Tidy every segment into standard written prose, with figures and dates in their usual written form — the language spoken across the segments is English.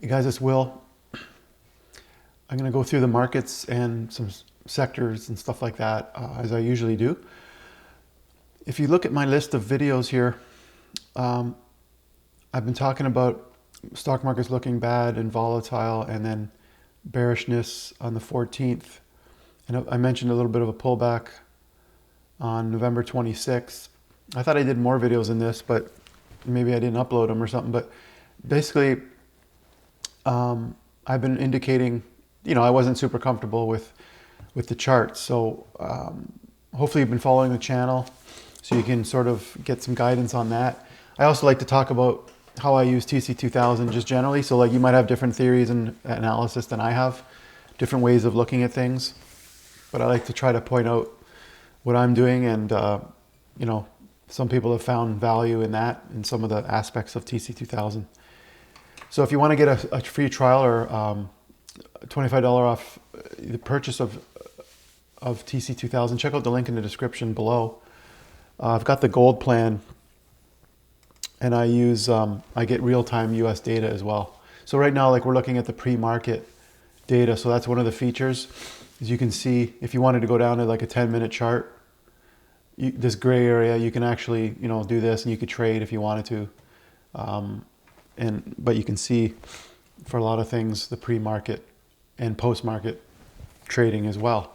You guys, it's Will. I'm going to go through the markets and some sectors and stuff like that, as I usually do. If you look at my list of videos here, I've been talking about stock markets looking bad and volatile, and then bearishness on the 14th. And I mentioned a little bit of a pullback on November 26th. I thought I did more videos in this, but maybe I didn't upload them or something. But basically, I've been indicating, I wasn't super comfortable with the charts. So hopefully you've been following the channel so you can sort of get some guidance on that. I also like to talk about how I use TC2000 just generally. So like you might have different theories and analysis than I have, different ways of looking at things. But I like to try to point out what I'm doing, and some people have found value in that, in some of the aspects of TC2000. So if you want to get a free trial or $25 off the purchase of TC2000, check out the link in the description below. I've got the gold plan, and I get real-time US data as well. So right now, like, we're looking at the pre-market data. So that's one of the features. As you can see, if you wanted to go down to like a 10-minute chart, this gray area, you can actually, do this, and you could trade if you wanted to. But you can see for a lot of things, the pre-market and post-market trading as well.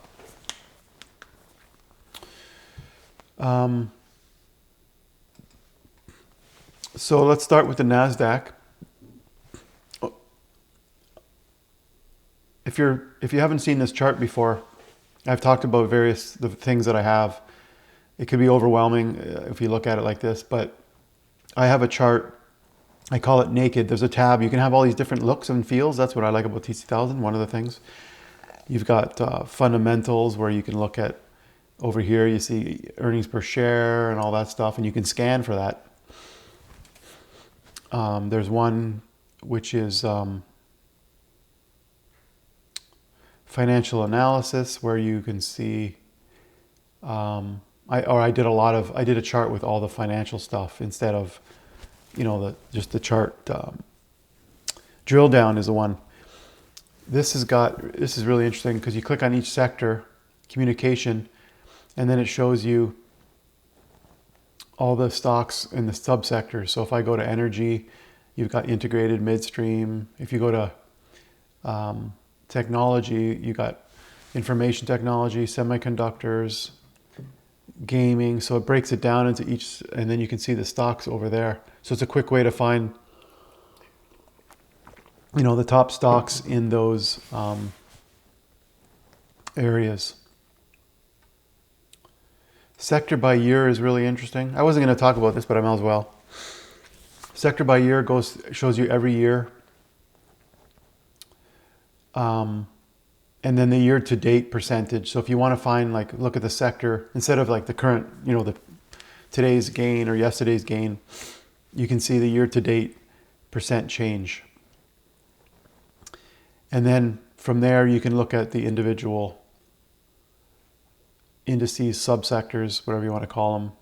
So let's start with the NASDAQ. If you haven't seen this chart before, I've talked about the things that I have. It could be overwhelming if you look at it like this, but I have a chart. I call it naked. There's a tab. You can have all these different looks and feels. That's what I like about TC1000. One of the things. You've got fundamentals, where you can look at, over here you see earnings per share and all that stuff, and you can scan for that. There's one which is financial analysis, where you can see, I did a chart with all the financial stuff instead of, just the chart. Drill down is the one. This is really interesting because you click on each sector, communication, and then it shows you all the stocks in the subsectors. So if I go to energy, you've got integrated, midstream. If you go to technology, you got information technology, semiconductors, gaming. So it breaks it down into each, and then you can see the stocks over there. So it's a quick way to find, the top stocks in those areas. Sector by year is really interesting. I wasn't going to talk about this, but I might as well. Sector by year shows you every year. And then the year to date percentage. So if you want to find, look at the sector, instead of the current, today's gain or yesterday's gain, you can see the year to date percent change. And then from there, you can look at the individual indices, subsectors, whatever you want to call them,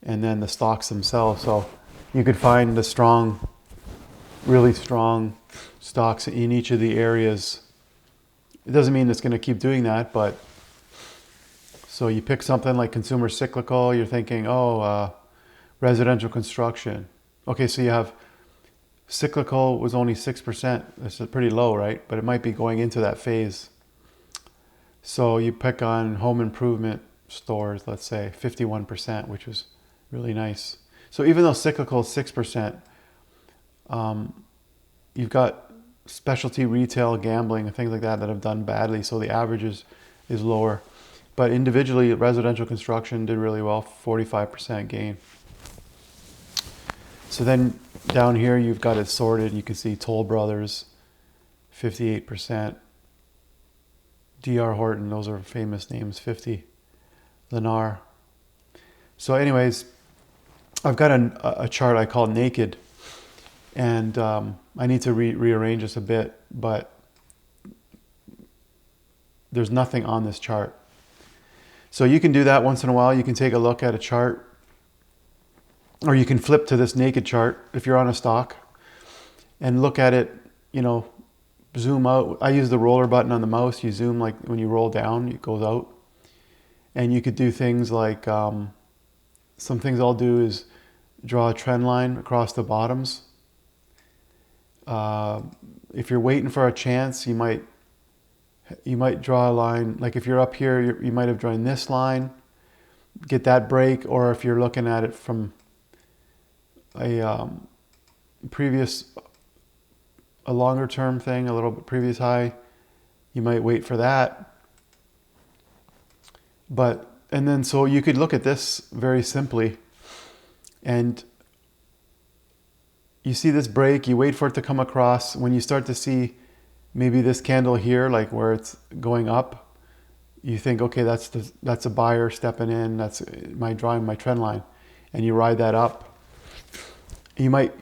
and then the stocks themselves. So you could find the really strong stocks in each of the areas. It doesn't mean it's going to keep doing that, but so you pick something like consumer cyclical, you're thinking, residential construction. Okay, so you have cyclical was only 6%. That's pretty low, right? But it might be going into that phase. So you pick on home improvement stores, let's say 51%, which was really nice. So even though cyclical is 6%, you've got specialty retail, gambling, and things like that have done badly. So the average is lower. But individually, residential construction did really well, 45% gain. So then down here, you've got it sorted. You can see Toll Brothers, 58%. D.R. Horton, those are famous names, 50. Lennar. So anyways, I've got a chart I call naked. And I need to rearrange this a bit, but there's nothing on this chart. So you can do that once in a while. You can take a look at a chart, or you can flip to this naked chart if you're on a stock, and look at it, you know, zoom out. I use the roller button on the mouse. You zoom, like when you roll down, it goes out. And you could do things like, some things I'll do is draw a trend line across the bottoms. If you're waiting for a chance, you might draw a line. Like if you're up here, you might have drawn this line, get that break. Or if you're looking at it from a longer term thing, a little bit previous high, you might wait for that. And then so you could look at this very simply, and you see this break, you wait for it to come across. When you start to see maybe this candle here, like where it's going up, you think, okay, that's a buyer stepping in, that's drawing my trend line, and you ride that up. You might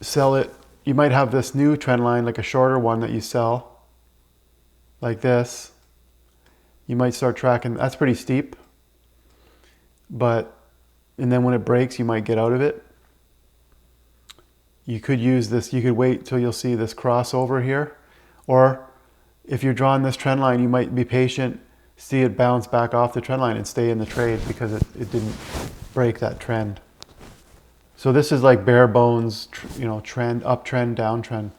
sell it. You might have this new trend line, like a shorter one that you sell, like this. You might start tracking. That's pretty steep. And then when it breaks, you might get out of it. You could use this. You could wait till you'll see this crossover here. Or if you're drawing this trend line, you might be patient, see it bounce back off the trend line and stay in the trade because it didn't break that trend. So this is like bare bones, trend, uptrend, downtrend.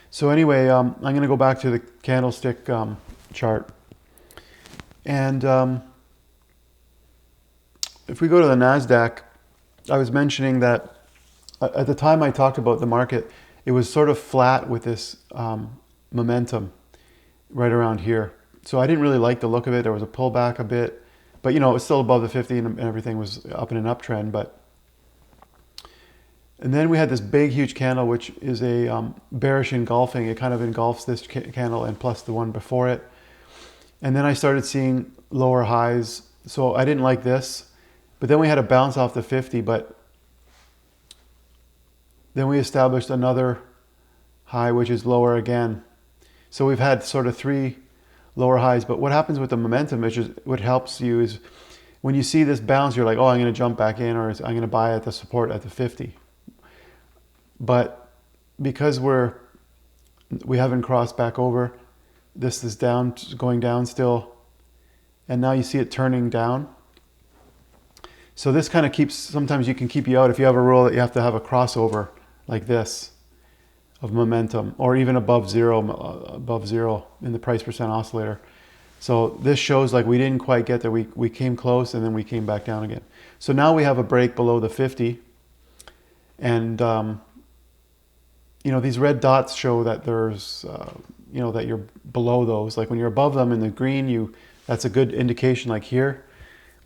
So anyway, I'm going to go back to the candlestick chart. And if we go to the NASDAQ, I was mentioning that at the time I talked about the market, it was sort of flat with this momentum right around here. So I didn't really like the look of it. There was a pullback a bit, but it was still above the 50 and everything was up in an uptrend. And then we had this big, huge candle, which is a bearish engulfing. It kind of engulfs this candle and plus the one before it. And then I started seeing lower highs. So I didn't like this. But then we had a bounce off the 50. But then we established another high, which is lower again. So we've had sort of 3 lower highs. But what happens with the momentum, which is what helps you, is when you see this bounce, you're like, oh, I'm going to jump back in, or I'm going to buy at the support at the 50. But because we haven't crossed back over, this is down, going down still, and now you see it turning down. So this kind of sometimes you can keep you out if you have a rule that you have to have a crossover like this of momentum, or even above zero in the price percent oscillator. So this shows like we didn't quite get there. We came close and then we came back down again. So now we have a break below the 50, and these red dots show that there's, that you're below those. Like when you're above them in the green, that's a good indication. Like here,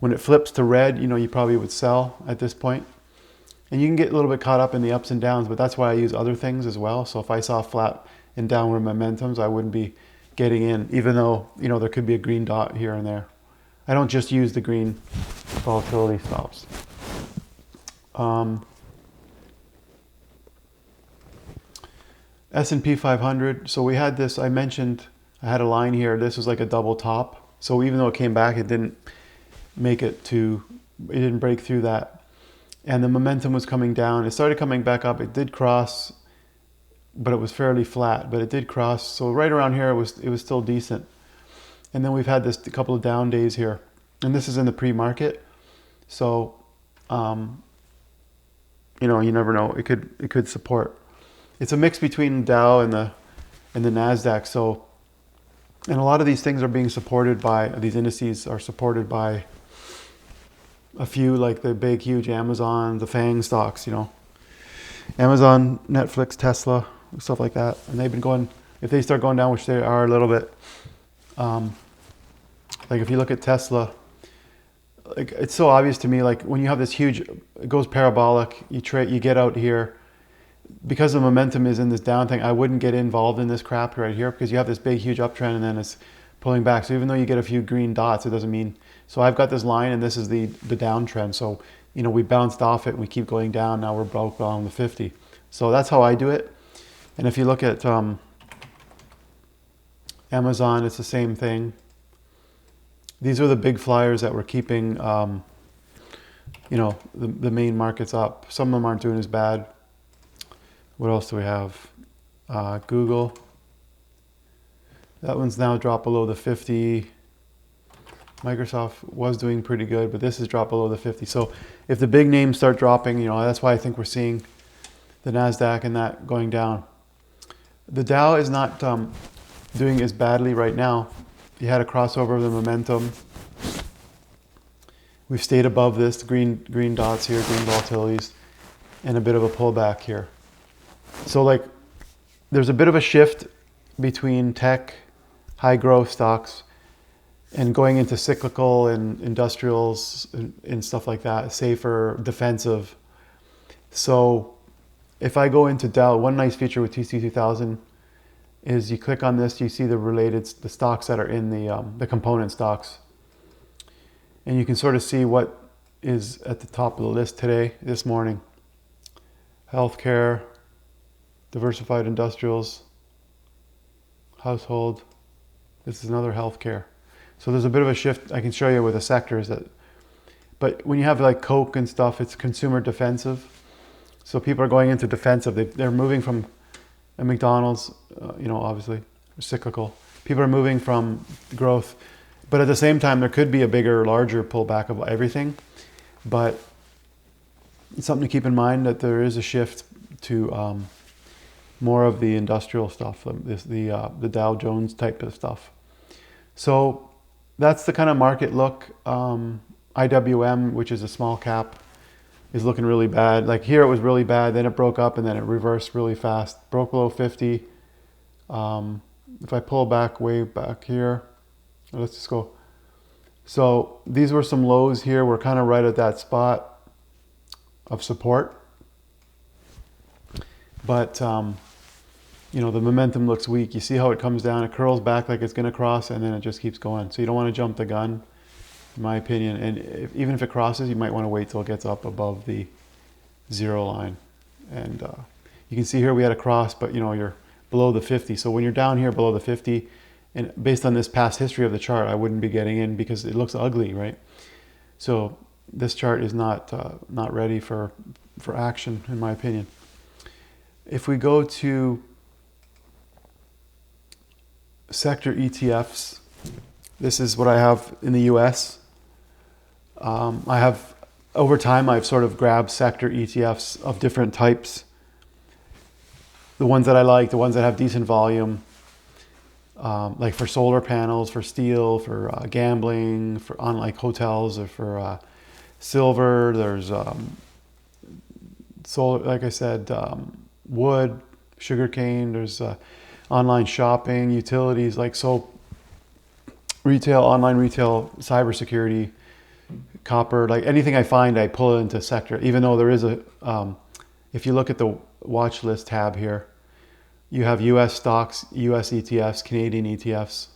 when it flips to red, you probably would sell at this point. And you can get a little bit caught up in the ups and downs, but that's why I use other things as well. So if I saw flat and downward momentums, I wouldn't be getting in, even though, there could be a green dot here and there. I don't just use the green volatility stops. S&P 500. So we had this, I mentioned, I had a line here. This was like a double top. So even though it came back, it didn't break through that. And the momentum was coming down. It started coming back up. It did cross, but it was fairly flat, but it did cross. So right around here, it was still decent. And then we've had a couple of down days here. And this is in the pre-market. So, you never know. It could support. It's a mix between Dow and the NASDAQ. So, and a lot of these things are being supported by, these indices are supported by a few, like the big, huge Amazon, the FANG stocks, Amazon, Netflix, Tesla, stuff like that. And they've been going, if they start going down, which they are a little bit, like if you look at Tesla, like it's so obvious to me, like when you have this huge, it goes parabolic, you get out here, because the momentum is in this down thing, I wouldn't get involved in this crap right here because you have this big, huge uptrend and then it's pulling back. So even though you get a few green dots, it doesn't mean. So I've got this line and this is the downtrend. So, we bounced off it and we keep going down. Now we're broke on the 50. So that's how I do it. And if you look at Amazon, it's the same thing. These are the big flyers that we're keeping you know, the main market's up. Some of them aren't doing as bad. What else do we have? Google. That one's now dropped below the 50. Microsoft was doing pretty good, but this has dropped below the 50. So if the big names start dropping, you know, that's why I think we're seeing the NASDAQ and that going down. The Dow is not doing as badly right now. You had a crossover of the momentum. We've stayed above this, green dots here, green volatilities, and a bit of a pullback here. So like, there's a bit of a shift between tech, high growth stocks, and going into cyclical and industrials and stuff like that, safer, defensive. So if I go into Dow, one nice feature with TC2000 is you click on this, you see the stocks that are in the component stocks. And you can sort of see what is at the top of the list today, this morning. Healthcare, diversified industrials, household. This is another healthcare. So there's a bit of a shift. I can show you with the sectors but when you have like Coke and stuff, it's consumer defensive. So people are going into defensive. They're moving from a McDonald's, you know, obviously cyclical. People are moving from growth, but at the same time, there could be a bigger, larger pullback of everything. But it's something to keep in mind that there is a shift to more of the industrial stuff, the Dow Jones type of stuff. So that's the kind of market look. IWM, which is a small cap, is looking really bad. Like here it was really bad, then it broke up and then it reversed really fast. Broke below 50. If I pull back way back here, let's just go. So these were some lows here. We're kind of right at that spot of support. But you know, the momentum looks weak. You see how it comes down, it curls back like it's going to cross, and then it just keeps going. So you don't want to jump the gun, in my opinion. And even if it crosses, you might want to wait till it gets up above the zero line. And you can see here we had a cross, but you know, you're below the 50. So when you're down here below the 50, and based on this past history of the chart, I wouldn't be getting in because it looks ugly, right? So this chart is not ready for action, in my opinion. If we go to sector ETFs, this is what I have in the US. I have, over time, I've sort of grabbed sector ETFs of different types. The ones that I like, the ones that have decent volume, like for solar panels, for steel, for gambling, for on like hotels, or for silver. There's solar, like I said, wood, sugarcane. There's online shopping, utilities, like so, retail, online retail, cybersecurity, copper, like anything I find, I pull it into sector. Even though there is a, if you look at the watch list tab here, you have US stocks, US ETFs, Canadian ETFs.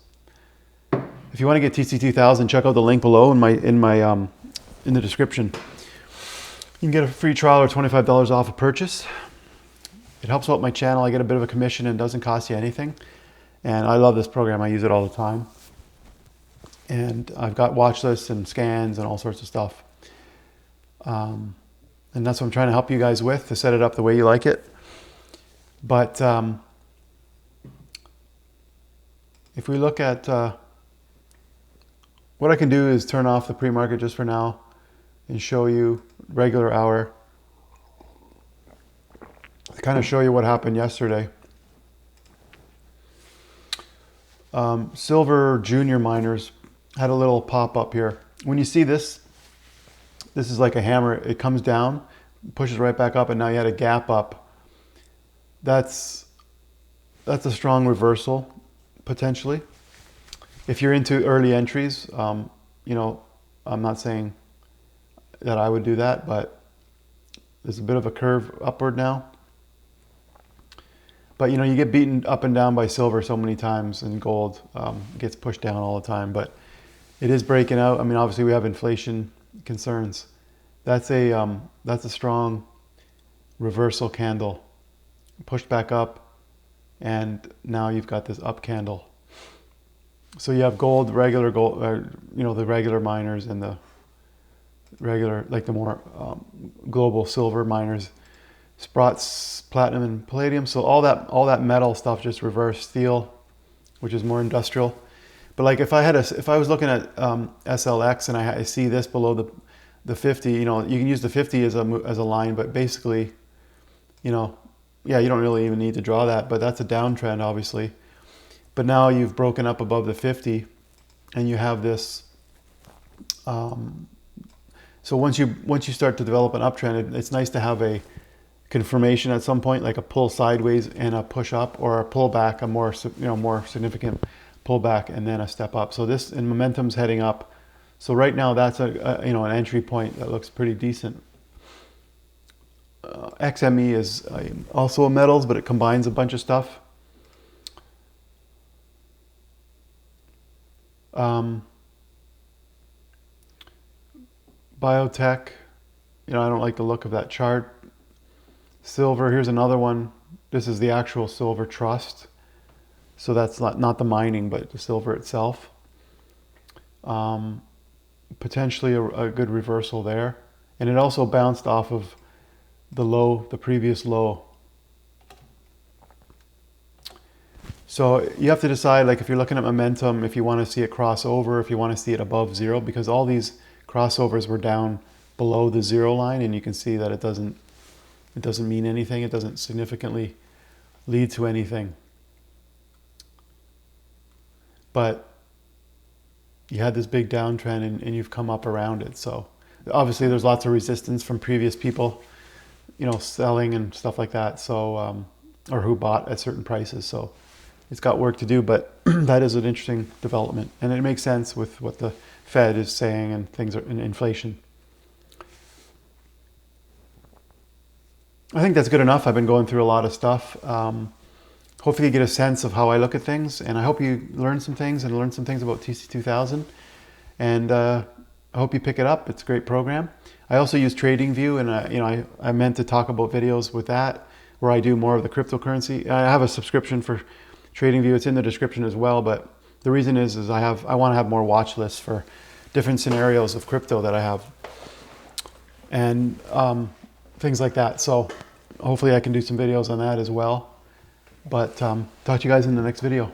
If you want to get TC2000, check out the link below in the description. You can get a free trial or $25 off a purchase. It helps out my channel. I get a bit of a commission and it doesn't cost you anything. And I love this program. I use it all the time. And I've got watch lists and scans and all sorts of stuff. And that's what I'm trying to help you guys with, to set it up the way you like it. But if we look at what I can do is turn off the pre-market just for now and show you regular hour. To kind of show you what happened yesterday. Silver junior miners had a little pop up here. When you see this, this is like a hammer. It comes down, pushes right back up, and now you had a gap up. That's a strong reversal, potentially. If you're into early entries, you know, I'm not saying that I would do that, but there's a bit of a curve upward now. But you know, you get beaten up and down by silver so many times, and gold gets pushed down all the time. But it is breaking out. I mean, obviously we have inflation concerns. That's a strong reversal candle, pushed back up, and now you've got this up candle. So you have gold, regular gold, you know, the regular miners and the regular, like the more global silver miners, Sprott's platinum and palladium. So all that metal stuff just reversed. Steel, which is more industrial. But like if I was looking at SLX and I see this below the 50, you know, you can use the 50 as a line, but basically, you know, yeah, you don't really even need to draw that, but that's a downtrend, obviously. But now you've broken up above the 50, and you have this. So once you start to develop an uptrend, it's nice to have a confirmation at some point, like a pull sideways and a push up, or a pullback, a more significant pullback, and then a step up. So this, and momentum's heading up. So right now that's an entry point that looks pretty decent. XME is also a metals, but it combines a bunch of stuff. Biotech, I don't like the look of that chart. Silver, here's another one. This is the actual silver trust. So that's not the mining, but the silver itself. Potentially a good reversal there. And it also bounced off of the previous low. So you have to decide, like if you're looking at momentum, if you want to see it cross over, if you want to see it above zero, because all these crossovers were down below the zero line, and you can see that it doesn't mean anything. It doesn't significantly lead to anything. But you had this big downtrend and you've come up around it. So obviously there's lots of resistance from previous people, selling and stuff like that. So, or who bought at certain prices. So it's got work to do, but that is an interesting development. And it makes sense with what the Fed is saying and things are in inflation. I think that's good enough. I've been going through a lot of stuff. Hopefully you get a sense of how I look at things, and I hope you learn some things about TC2000. And I hope you pick it up. It's a great program. I also use TradingView, and I meant to talk about videos with that where I do more of the cryptocurrency. I have a subscription for TradingView. It's in the description as well. But the reason is I want to have more watch lists for different scenarios of crypto that I have, and things like that. So hopefully I can do some videos on that as well. But talk to you guys in the next video.